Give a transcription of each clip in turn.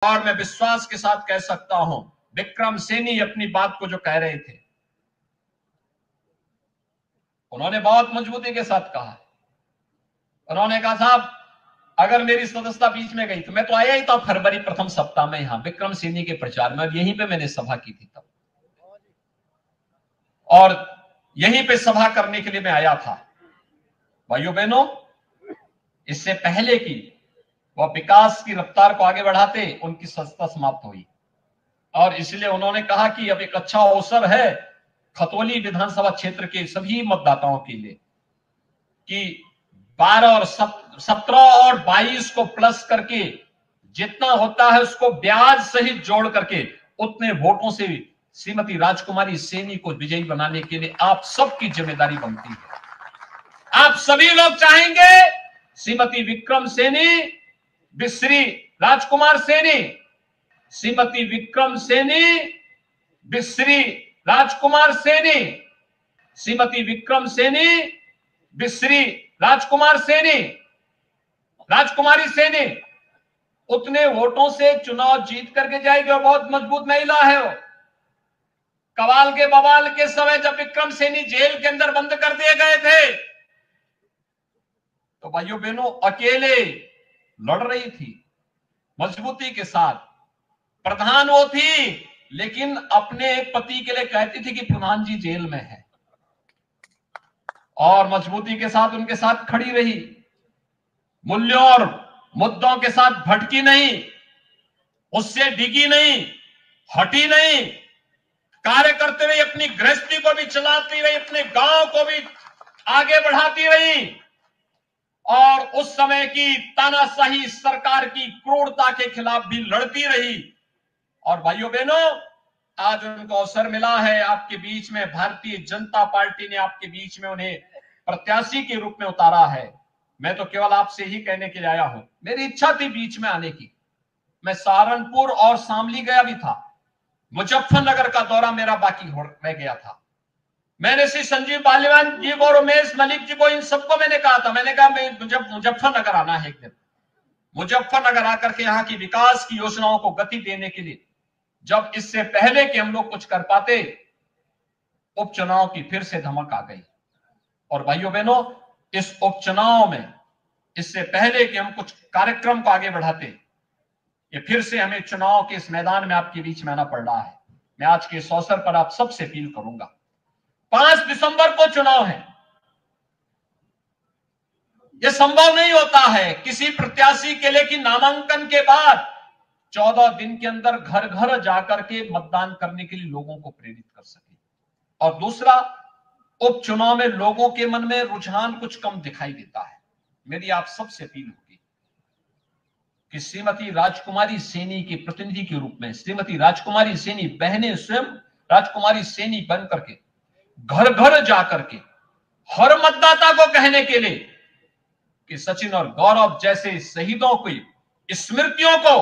और मैं विश्वास के साथ कह सकता हूं, विक्रम सैनी अपनी बात को जो कह रहे थे, उन्होंने बहुत मजबूती के साथ कहा। उन्होंने कहा साहब अगर मेरी सदस्यता बीच में गई तो मैं तो आया ही था फरवरी प्रथम सप्ताह में यहां विक्रम सैनी के प्रचार में, यहीं पे मैंने सभा की थी तब, और यहीं पे सभा करने के लिए मैं आया था। भाइयों बहनों, इससे पहले कि वह विकास की रफ्तार को आगे बढ़ाते, उनकी सदस्यता समाप्त हुई, और इसलिए उन्होंने कहा कि अब एक अच्छा अवसर है खतौली विधानसभा क्षेत्र के सभी मतदाताओं के लिए कि 12 और 17 और 22 को प्लस करके जितना होता है उसको ब्याज सहित जोड़ करके उतने वोटों से श्रीमती राजकुमारी सैनी को विजयी बनाने के लिए आप सबकी जिम्मेदारी बनती है। आप सभी लोग चाहेंगे श्रीमती विक्रम सैनी, श्री राजकुमार सैनी, श्रीमती विक्रम सैनी, श्री राजकुमार सैनी, श्रीमती विक्रम सैनी, श्री राजकुमार सैनी, राजकुमारी सैनी उतने वोटों से चुनाव जीत करके जाएगी, और बहुत मजबूत महिला है वो। कवाल के बवाल के समय जब विक्रम सैनी जेल के अंदर बंद कर दिए गए थे तो भाइयों बहनों अकेले लड़ रही थी मजबूती के साथ। प्रधान वो थी, लेकिन अपने पति के लिए कहती थी कि प्रधान जी जेल में है, और मजबूती के साथ उनके साथ खड़ी रही, मूल्यों और मुद्दों के साथ भटकी नहीं, उससे डिगी नहीं, हटी नहीं, कार्य करते रही, अपनी गृहस्थी को भी चलाती रही, अपने गांव को भी आगे बढ़ाती रही, और उस समय की तानाशाही सरकार की क्रूरता के खिलाफ भी लड़ती रही। और भाइयों बहनों, आज उनको अवसर मिला है आपके बीच में, भारतीय जनता पार्टी ने आपके बीच में उन्हें प्रत्याशी के रूप में उतारा है। मैं तो केवल आपसे ही कहने के लिए आया हूं, मेरी इच्छा थी बीच में आने की। मैं सहारनपुर और शामली गया भी था, मुजफ्फरनगर का दौरा मेरा बाकी रह गया था। मैंने श्री संजीव पालीवान जी को, रमेश मलिक जी को, इन सबको मैंने कहा था, मैंने कहा मैं मुजफ्फरनगर आना है एक दिन, मुजफ्फरनगर आकर के यहाँ की विकास की योजनाओं को गति देने के लिए। जब इससे पहले कि हम लोग कुछ कर पाते, उपचुनाव की फिर से धमक आ गई। और भाइयों बहनों, इस उपचुनाव में इससे पहले कि हम कुछ कार्यक्रम को आगे बढ़ाते, ये फिर से हमें चुनाव के इस मैदान में आपके बीच में आना पड़ रहा है। मैं आज के इस अवसर पर आप सबसे अपील करूंगा, 5 दिसंबर को चुनाव है। यह संभव नहीं होता है किसी प्रत्याशी के लिए कि नामांकन के बाद 14 दिन के अंदर घर घर जाकर के मतदान करने के लिए लोगों को प्रेरित कर सके। और दूसरा, उपचुनाव में लोगों के मन में रुझान कुछ कम दिखाई देता है। मेरी आप सबसे अपील होगी कि श्रीमती राजकुमारी सैनी के प्रतिनिधि के रूप में श्रीमती राजकुमारी सैनी बहनें स्वयं राजकुमारी सैनी बन करके घर घर जाकर के हर मतदाता को कहने के लिए कि सचिन और गौरव जैसे शहीदों की स्मृतियों को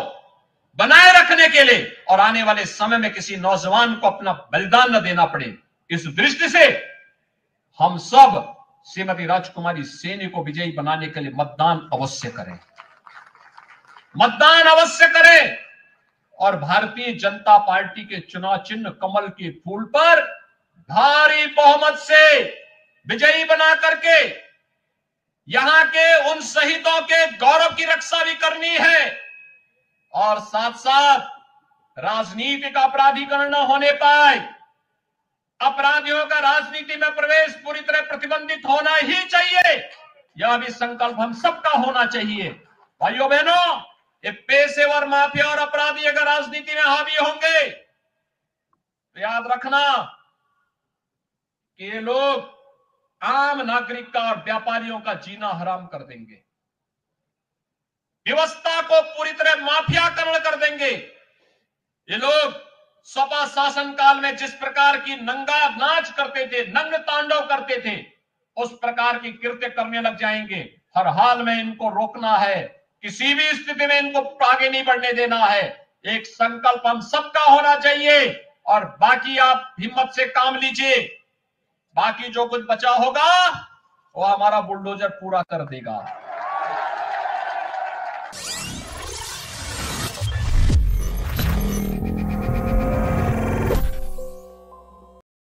बनाए रखने के लिए और आने वाले समय में किसी नौजवान को अपना बलिदान न देना पड़े, इस दृष्टि से हम सब श्रीमती राजकुमारी सैनी को विजयी बनाने के लिए मतदान अवश्य करें, मतदान अवश्य करें। और भारतीय जनता पार्टी के चुनाव चिन्ह कमल के फूल पर भारी बहुमत से विजयी बना करके यहां के उन शहीदों के गौरव की रक्षा भी करनी है, और साथ साथ राजनीतिक अपराधीकरण न होने पाए, अपराधियों का राजनीति में प्रवेश पूरी तरह प्रतिबंधित होना ही चाहिए। यह भी संकल्प हम सबका होना चाहिए। भाइयों बहनों, ये पेशेवर माफिया और अपराधी अगर राजनीति में हावी होंगे तो याद रखना कि ये लोग आम नागरिक का और व्यापारियों का जीना हराम कर देंगे, व्यवस्था को पूरी तरह माफियाकरण कर देंगे। ये लोग सपा शासन काल में जिस प्रकार की नंगा नाच करते थे, नंग तांडव करते थे, उस प्रकार की कृत्य करने लग जाएंगे। हर हाल में इनको रोकना है, किसी भी स्थिति में इनको आगे नहीं बढ़ने देना है। एक संकल्प हम सबका होना चाहिए, और बाकी आप हिम्मत से काम लीजिए। बाकी जो कुछ बचा होगा वो हमारा बुलडोजर पूरा कर देगा।